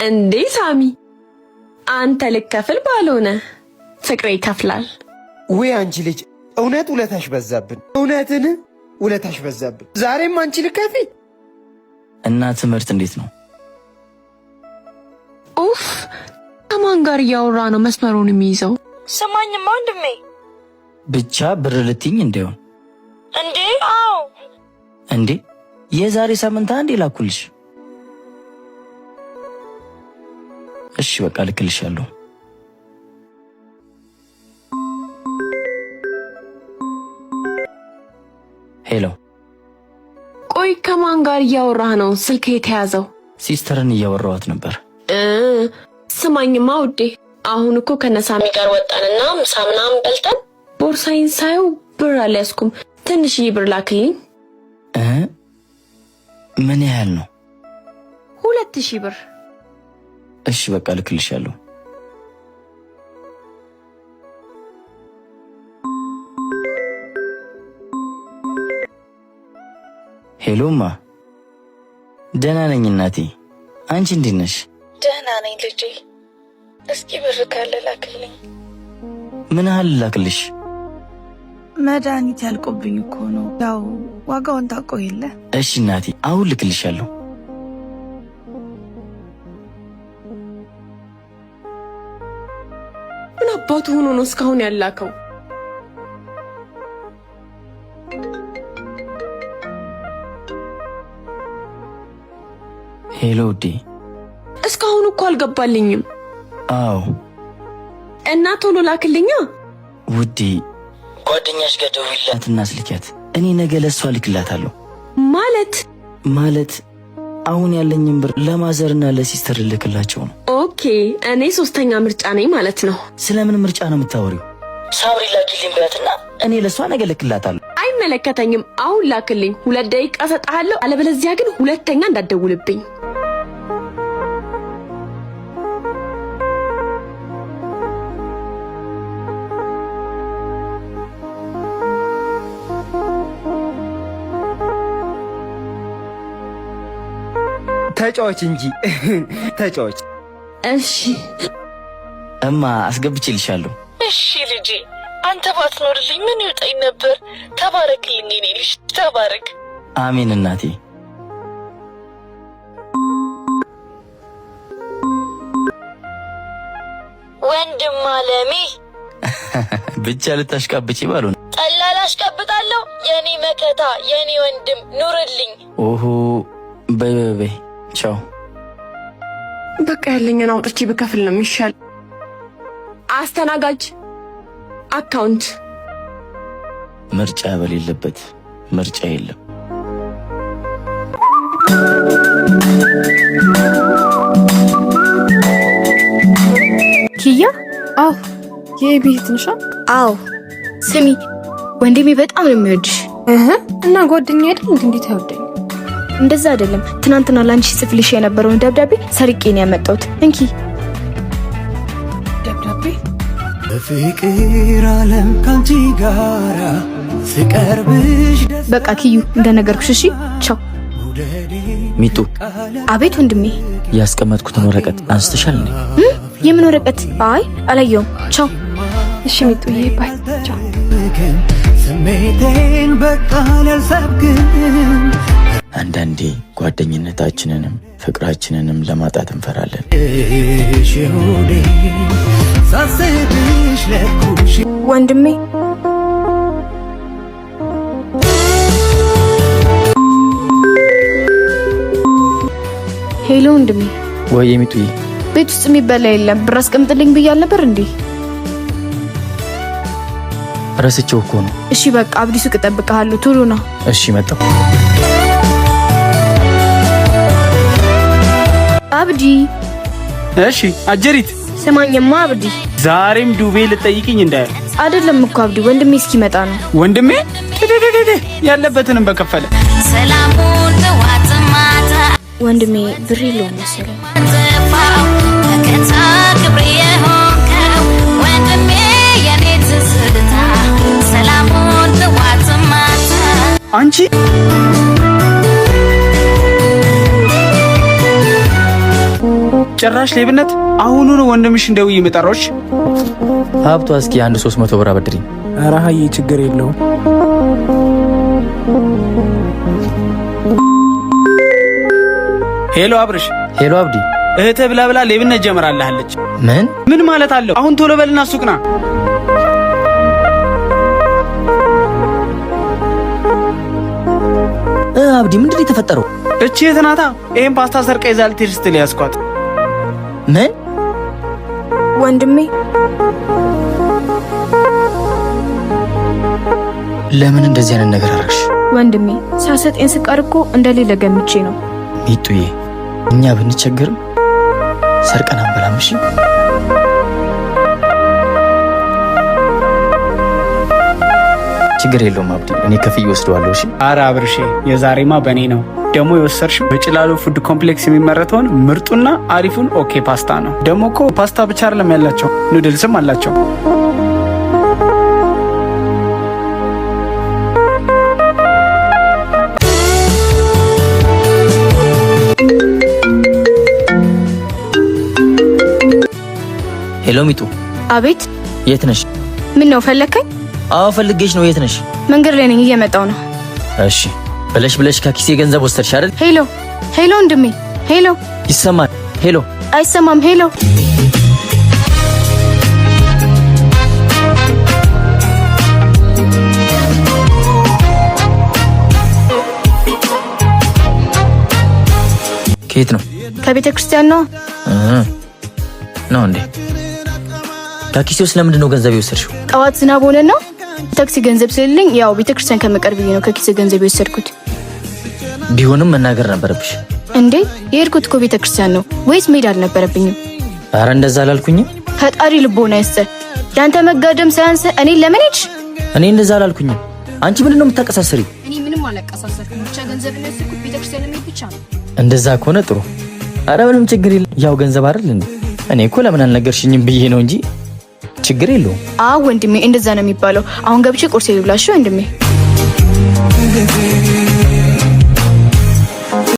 እንዴ ሳሚ አንተ ልከፍል ባልሆነ ፍቅሬ ይከፍላል። ወይ አንቺ ልጅ እውነት ውለታሽ በዛብን። እውነትን ውለታሽ በዛብን። ዛሬም አንቺ ልከፊ። እና ትምህርት እንዴት ነው? ኡፍ ከማን ጋር እያወራ ነው መስመሩን የሚይዘው? ሰማኝማ ወንድሜ። ብቻ ብር ልትይኝ እንደሆነ እንዴ? አዎ እንዴ የዛሬ ሳምንት አንዴ ላኩልሽ። እሺ በቃ ልክልሻለሁ። ሄሎ። ቆይ ከማን ጋር እያወራህ ነው? ስልክ የተያዘው? ሲስተርን እያወራኋት ነበር። ስማኝማ ውዴ፣ አሁን እኮ ከነሳሚ ጋር ወጣንና ምሳ ምናምን በልተን ቦርሳዬን ሳየው ብር አልያዝኩም። ትንሽዬ ብር ላክልኝ። ምን ያህል ነው? 2000 ብር። እሺ በቃ ልክልሻለሁ። ሄሎማ፣ ደህና ነኝ እናቴ። አንቺ እንዴት ነሽ? ደህና ነኝ ልጄ። እስኪ ብር ካለ ላክልኝ። ምን ያህል ላክልሽ? መድኃኒት ያልቆብኝ እኮ ነው። ያው ዋጋውን ታውቀው የለ። እሺ እናቴ አሁን ልክልሻለሁ። ምን አባቱ ሆኖ ነው እስካሁን ያላከው? ሄሎ ውዴ። እስካሁን እኮ አልገባልኝም። አዎ እና ቶሎ ላክልኛ ውዴ። ጓደኛሽ ጋር ደውይላትና ስልኪያት። እኔ ነገ ለሷ ልክላታለሁ። ማለት አሁን ያለኝን ብር ለማዘርና ለሲስተር ልክላቸው ነው። ኦኬ፣ እኔ ሶስተኛ ምርጫ ነኝ ማለት ነው። ስለምን ምርጫ ነው የምታወሪው? ሳብሪ ላኪልኝ ብላትና እኔ ለሷ ነገ ልክላታለሁ። አይመለከተኝም። አሁን ላክልኝ። 2 ደቂቃ ሰጣለሁ። አለበለዚያ ግን ሁለተኛ እንዳትደውልብኝ። ተጫዎች እንጂ ተጫዎች። እሺ እማ አስገብቼልሻለሁ። እሺ ልጄ፣ አንተ ባትኖርልኝ ምን ይውጣኝ ነበር። ተባረክልኝ የኔ ልጅ ተባረክ። አሜን እናቴ። ወንድም አለሜ ብቻ ልታሽቃብጪ ባልሆነ ጠላ ላሽቀብጣለሁ። የኔ መከታ የኔ ወንድም ኑርልኝ። ኦሆ በይ ቻው። በቃ ያለኝን አውጥቼ ብከፍል ነው የሚሻል። አስተናጋጅ አካውንት። ምርጫ በሌለበት ምርጫ የለም። ኪያ? አዎ የቤት ንሻ? አዎ ስሚ፣ ወንድሜ በጣም ነው የሚወድሽ። እና ጓደኛዬ አይደል እንዴት አይወደኝ? እንደዛ አይደለም። ትናንትና ላንቺ ጽፍልሽ የነበረውን ደብዳቤ ሰርቄ ነው ያመጣሁት። እንኪ ደብዳቤ። በፍቅር ዓለም ካንቺ ጋራ ስቀርብሽ በቃ ኪዩ እንደነገርኩሽ። እሺ ቻው። ሚጡ። አቤት ወንድሜ። ያስቀመጥኩትን ወረቀት አንስተሻል እንዴ? የምን ወረቀት? አይ አላየውም። ቻው። እሺ ሚጡዬ ባይ። ቻው። ስሜቴን በቃል ያልሰብክም። አንዳንዴ ጓደኝነታችንንም ፍቅራችንንም ለማጣት እንፈራለን። ወንድሜ ሄሎ ወንድሜ። ወይ የሚጡዬ፣ ቤት ውስጥ የሚበላ የለም። ብር አስቀምጥልኝ ብያል ነበር እንዴ? ረስቼው እኮ ነው። እሺ በቃ አብዲ ሱቅ እጠብቅሃለሁ። ቶሎ ና። እሺ መጣሁ። አብዲ። እሺ አጀሪት። ስማኝማ አብዲ፣ ዛሬም ዱቤ ልጠይቅኝ እንዳለ አይደለም እኮ አብዲ፣ ወንድሜ እስኪመጣ ነው። ወንድሜ ያለበትንም በከፈለ ሰላሙን ተዋጥማታ ወንድሜ ብር የለውም መሰለኝ። ከታ ክብሬ ሆንከው ወንድሜ የኔ ትዝታ ሰላሙን ተዋጥማታ አንቺ ጭራሽ ሌብነት። አሁኑ ነው ወንድምሽ እንደውይ መጣሮች። ሀብቷ እስኪ አንድ 300 ብር አበድሪኝ። ኧረ ሀዬ ችግር የለውም። ሄሎ አብርሽ። ሄሎ አብዲ። እህትህ ብላ ብላ ሌብነት ጀምራለች። ምን ማለት አለው? አሁን ቶሎ በልና ሱቅና። አብዲ ምንድን ነው የተፈጠረው? እቺ የትናታ ይሄን ፓስታ ሰርቃ ይዛ ልትሄድ ስትል ያስኳት። ምን ወንድሜ? ለምን እንደዚህ አይነት ነገር አደረግሽ? ወንድሜ ሳሰጤን ስቀር እኮ እንደሌለ ገምቼ ነው። ሚጡዬ እኛ ብንቸገርም ሰርቀን አንበላም። እሺ ችግር የለውም አብዲ፣ እኔ ከፍዬ ወስደዋለሁ። እሺ። ኧረ አብርሼ የዛሬማ በእኔ ነው። ደግሞ የወሰድሽው በጭላሎ ፉድ ኮምፕሌክስ የሚመረተውን ምርጡና አሪፉን ኦኬ ፓስታ ነው። ደግሞ እኮ ፓስታ ብቻ አይደለም ያላቸው፣ ኑድልስም አላቸው። ሄሎ ሚጡ። አቤት። የት ነሽ? ምን ነው ፈለከኝ? አዎ ፈልጌሽ ነው። የት ነሽ? መንገድ ላይ ነኝ፣ እየመጣው ነው። እሺ ብለሽ ከኪሴ ገንዘብ ወሰድሽ አይደል? ሄሎ ሄሎ፣ ወንድሜ ሄሎ። ይሰማል? ሄሎ። አይሰማም? ሄሎ። ከየት ነው? ከቤተ ክርስቲያን ነው። ነው እንዴ? ከኪሴ ውስጥ ለምንድን ነው ገንዘብ የወሰድሽው? ጠዋት ዝናብ ሆነና ታክሲ ገንዘብ ስለሌለኝ ያው ቤተ ክርስቲያን ከመቀርብ ነው ከኪሴ ገንዘብ የወሰድኩት። ቢሆንም መናገር ነበረብሽ እንዴ። የሄድኩት እኮ ቤተ ክርስቲያን ነው ወይስ መሄድ አልነበረብኝም? ኧረ እንደዛ አላልኩኝም። ፈጣሪ ልቦና ይስጥ። ያንተ መጋደም ሳያንስ እኔን ለምን ሄድሽ? እኔ እንደዛ አላልኩኝም። አንቺ ምንድን ነው የምታቀሳስሪ? እኔ ምንም አላቀሳሰርኩም። ብቻ ገንዘብ ነው የወሰድኩት ቤተ ክርስቲያን ለመሄድ ብቻ ነው። እንደዛ ከሆነ ጥሩ። ኧረ ምንም ችግር የለም። ያው ገንዘብ አይደል እንዴ? እኔ እኮ ለምን አልነገርሽኝም ብዬ ነው እንጂ ችግር የለውም። ወንድሜ እንደዛ ነው የሚባለው። አሁን ገብቼ ቁርስ ልብላሽ ወንድሜ።